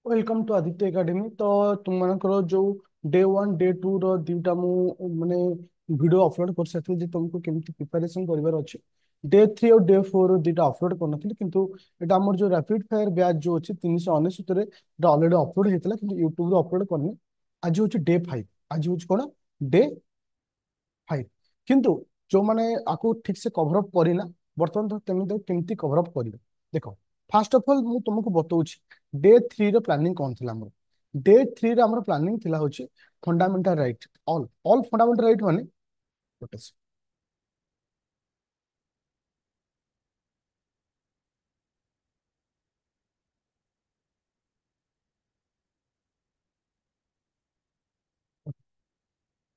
Welcome to Aditya academy. तो तुम मानकर जो डे वन डे टू रो दीटा मु माने वीडियो अपलोड कर सकती जे तुमको केमती प्रिपरेशन करिवार अछि। डे थ्री और डे फोर रो दीटा अपलोड कर नथिले किंतु एटा हमर जो रैपिड फायर बैच जो अछि 399 रे एटा ऑलरेडी अपलोड हेतला किंतु यूट्यूब रे अपलोड करनी। आज होछि डे 5। आज होछि कोन डे 5 किंतु जो माने आको ठीक से कवर अप करिना बर्तमान तो तेमी केमती कवर अप करिवे देखो। फास्ट ऑफ ऑल मु तुमको बताउछि डे 3 रो प्लानिंग कोन थिला हमर। डे 3 रे हमर प्लानिंग थिला होछि fundamental right. All fundamental right माने गोटे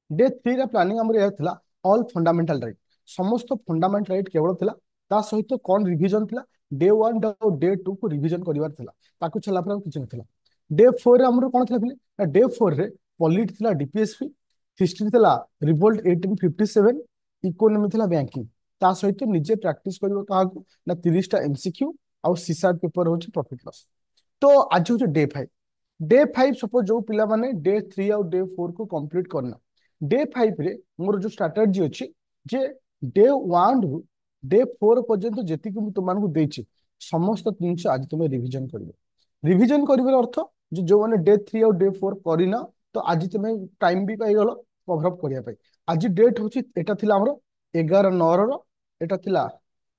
डे 3 रे प्लानिंग हमर या थिला ऑल फंडामेंटल राइट। समस्त फंडामेंटल राइट केवल थिला ता सहित कोन रिवीजन थिला डे 1 और डे 2 को रिवीजन करिवार थिला ताकू छला पर किछ नथिला। डे 4 रे हमर कोन थिला फिले डे 4 रे पॉलिट थिला डीपीएसपी, हिस्ट्री थिला रिवोल्ट 1857, इकोनॉमी थिला बैंकिंग। ता सहित निजे प्रैक्टिस करिवो काहाकू ना 30 टा एमसीक्यू और सीसार पेपर होची प्रॉफिट लॉस। तो आज होची डे 5। डे 5 सपोज जो पिला माने डे 3 और डे 4 को कंप्लीट करना। डे 5 रे मोर जो स्ट्रेटजी अछि जे डे 1 रु डे 4 पर्यंत जेति कि तुम मानकु देछि समस्त जिनिस आज तुम रिवीजन करिवे। रिवीजन करिवे अर्थ जो माने डे 3 और डे 4 करिना तो आज तुम टाइम भी पाई गलो कवर अप करिया पाई। आज डेट होछि एटा थिला हमर 11/9 रो, एटा थिला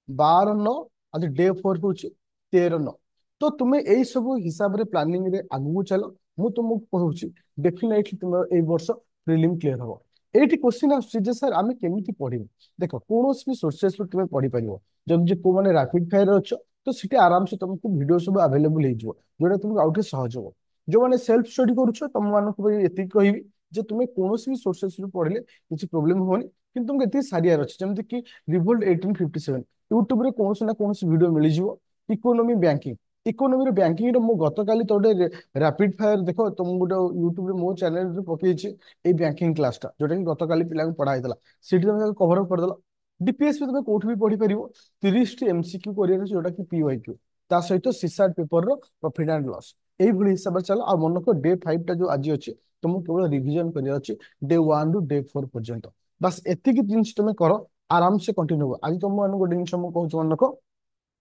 12/9, आज डे 4 होछि 13/9। तो तुम्हें यही सब हिसाब रे प्लानिंग रे आगु चलो। मु तुमको कहूची डेफिनेटली तुम ए वर्ष प्रिलिम क्लियर हो। एठी क्वेश्चन आछी जे सर आमे केमिति पढिबो। देखो कोनोस भी सोर्सेस रु तुमे पढि परिबो। जब जे को माने रैपिड फायर अछ तो सिटी आराम से तुमको वीडियो सब अवेलेबल हे जिवो जोटा तुमको आउटे सहज हो। जो माने सेल्फ स्टडी करूछ तुम मानको एति कहबी जे तुमे कोनोस भी सोर्सेस रु पढले किछि प्रॉब्लम होनी। किंतु तुमको एति सारियार अछि जेमति कि रिवोल्ट 1857 यूट्यूब रे कोनोस ना कोनोस वीडियो मिलि जिवो। इकोनॉमी बैंकिंग, इकोनॉमी रे बैंकिंग रे मु गतकाली तो रैपिड फायर देखो तुम गोटे यूट्यूब रे मो चैनल रे पकेछि ए बैंकिंग क्लास टा जोटा कि गतकाली पिला को पढ़ा हेतला सिटी तुम कवर अप कर देला। डीपीएसपी तुम कोठी भी पढ़ी परिबो। 30 टी एमसीक्यू करियर जोटा कि पीवाईक्यू ता सहित सीसार पेपर रो प्रॉफिट एंड लॉस एई भली हिसाब रे चलो। आ मन को डे 5 टा जो आज अछि तुम केवल रिवीजन करियर अछि डे 1 रु डे 4 पर्यंत। बस एतिकी जिनिस तुम करो आराम से कंटिन्यू हो। आज तुम मन गोटे जिनिस मु कहूछ मन रखो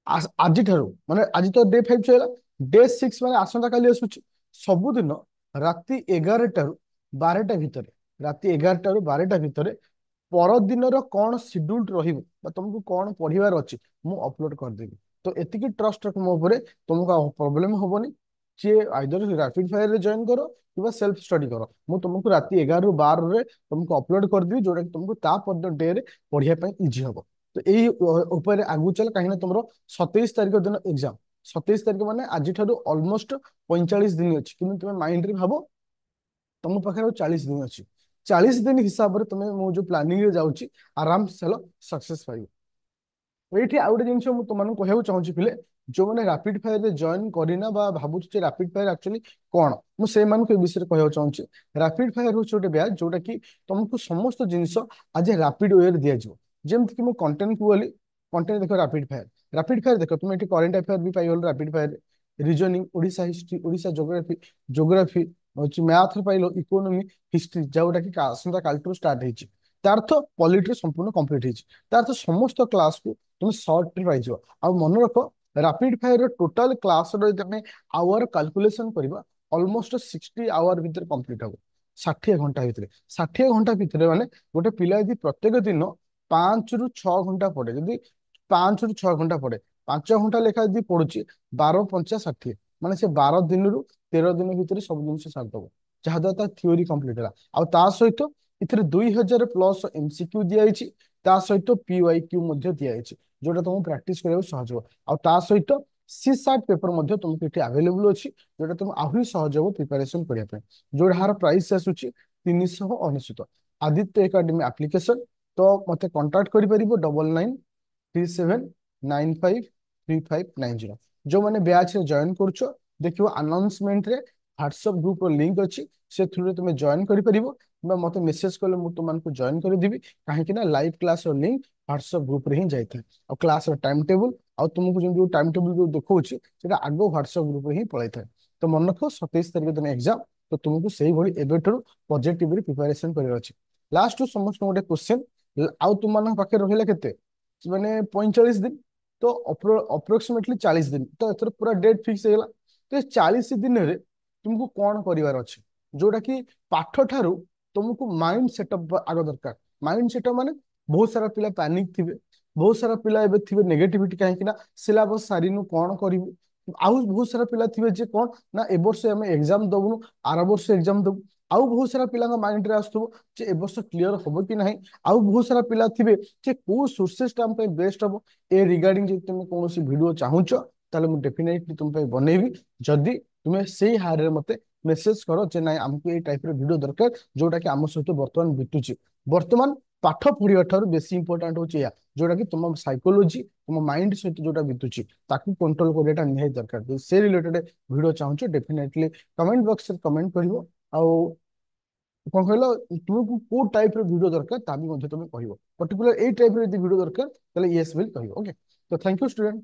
आज ठारू माने आज तो डे 5 चला। डे 6 माने आसंता काली आसुची सबुदिन राति 11 रु 12 भितरे, राति 11 रु 12 भितरे परदिन कौन शेड्यूल रहिबो बा तुमको कौन पढ़िबार अछि मु अपलोड कर देबी। तो एतिकी ट्रस्ट रख मो ऊपर तुमको प्रॉब्लम होबनी। जे आइदर रैपिड फायर रे जॉइन करो कि सेल्फ स्टडी करो मु तुमको राति 11 रु 12 रे तुमको अपलोड कर देबी जोटा कि तुमको ता पर डे रे पढ़िया पई इजी हबो। तो एई ऊपर आगु चल कहीं तुमरो 27 तारिख दिन एग्जाम। 27 तारिख माने आज ठारू ऑलमोस्ट 45 दिन अछि कि तुम माइंड रे भाबो तुम पाखे 40 दिन अच्छी। 40 दिन हिसाब से तुम्हें मो जो प्लानिंग रे जाउची आराम से चलो सक्सेस पाइबो। एठी आ गोटे जिनिस मु तुमन कहबो चाहूची पिले जो माने रैपिड फायर रे जॉइन करिना बा भाबुची जे रैपिड फायर एक्चुअली कोन मु से मान के विषय कहबो चाहूची। रैपिड फायर हो छोटे ब्याज जोटा कि तुमको समस्त जिनिस आज रैपिड वे रे दिया जिवो। जेमति कि मु कंटेंट को बोली कंटेंट देखो रैपिड फायर देखो तुम एठी करंट अफेयर भी पाइ होल rapid fire reasoning Odisha history Odisha geography geography होची मैथ रे पाइलो इकोनॉमी हिस्ट्री जोटा कि आसंता कालटू स्टार्ट हेची तार अर्थ पॉलिटी संपूर्ण कंप्लीट हेची। तार अर्थ समस्त क्लास को तुम शॉर्ट रे पाइजो। आ मन रख रैपिड फायर टोटल क्लास रो तमे आवर कैलकुलेशन करबा ऑलमोस्ट 60 आवर भीतर कंप्लीट हो। 60 घंटा भीतर 60 घंटा भीतर माने गोटे पिला यदि प्रत्येक दिन 5 रु 6 घंटा पढ़े यदि 5 रु 6 घंटा पढ़े 5 घंटा लेखा यदि पढ़ुची 12 5 60 माने से 12 दिन रु 13 दिन भीतर सब जिनिस सारदब जहाँ द्वारा थ्योरी कंप्लीट है। आ ता सहित इथिरे 2000 प्लस एमसीक्यू दियाइछि ता सहित पीवाईक्यू मध्ये दियाइछि जोटा तुम प्रैक्टिस करबा सहज हो। आ ता सहित सी सार्ट पेपर मध्ये तुमको एठी अवेलेबल अछि जोटा तुम आहुरी सहज हो प्रिपरेशन करिया पे जोड़ार प्राइस आसुछि 399। आदित्य एकेडमी एप्लिकेशन तो मते कांटेक्ट करि परिबो 9937953590। जो माने बैच रे जॉइन करछो देखियो अनाउंसमेंट रे व्हाट्सएप ग्रुप रो लिंक अछि से थ्रू रे तुमे जॉइन करि परिबो मैं मते मेसेज करले मु तुमनको जॉइन कर देबी। काहे कि ना लाइव क्लास रो लिंक व्हाट्सएप ग्रुप रे ही जाय था और क्लास रो टाइम टेबल और तुमको जो टाइम टेबल जो देखौछि सेटा आगो व्हाट्सएप ग्रुप रे ही पळै था। तो मन रख 27 तारिख दिन एग्जाम। तो तुमको से भाई एबेठू पॉजिटिव प्रिपरेशन कर लास्ट समस्त गोटे क्वेश्चन आउ तुम मान पाखे रहा केते माने 45 दिन तो अप्रोक्सीमेटली 40 दिन तो एथर पूरा डेट फिक्स हो गला। तो ये 40 दिन रे तुमको कौन करिवार अछि जोटा कि पाठ ठारू तुमको माइंड सेटअप आग दरकार। माइंड सेटअप माने बहुत सारा पिला पैनिक थिबे, बहुत सारा पिला एबे थिबे नेगेटिविटी कहीं ना सिलेबस सारिनु कौन करिवु। आउ बहुत सारा पिला थिबे जे कौन ना ए वर्ष आम एग्जाम दबुनु आर वर्ष एग्जाम दबु। आउ बहुत सारा पिला माइंड रे आसुथबो जे ए वर्ष क्लियर होबो कि नहीं। आउ बहुत सारा पिला थिबे जे को सोर्सेस टाइम पे बेस्ट हबो ए रिगार्डिंग जे तुम कौन वीडियो चाहूच ताले मु डेफिनेटली तुम पे बनेबी। जदि तुम्हें से हारे मते मेसेज करो जे नाइ हमको ए टाइप रे वीडियो दरकार जोटा कि आम सहित वर्तमान बितुची। वर्तमान पाठ पढ़िया ठार बेसी इंपोर्टाट होची या जोटा कि तुम साइकोलॉजी तुम माइंड सहित जोटा बितुची ताकू कंट्रोल करवाटा निहाय दरकार। तो से रिलेटेड वीडियो चाहूच डेफिनेटली कमेंट बॉक्स रे कमेंट करिवो। आउ कौन कहलो तुमको को टाइप रे वीडियो दरकार ता भी तुम कहबो पर्टिकुलर ए टाइप रे वीडियो दरकार ताले यस विल कहबो। ओके तो थैंक यू स्टूडेंट।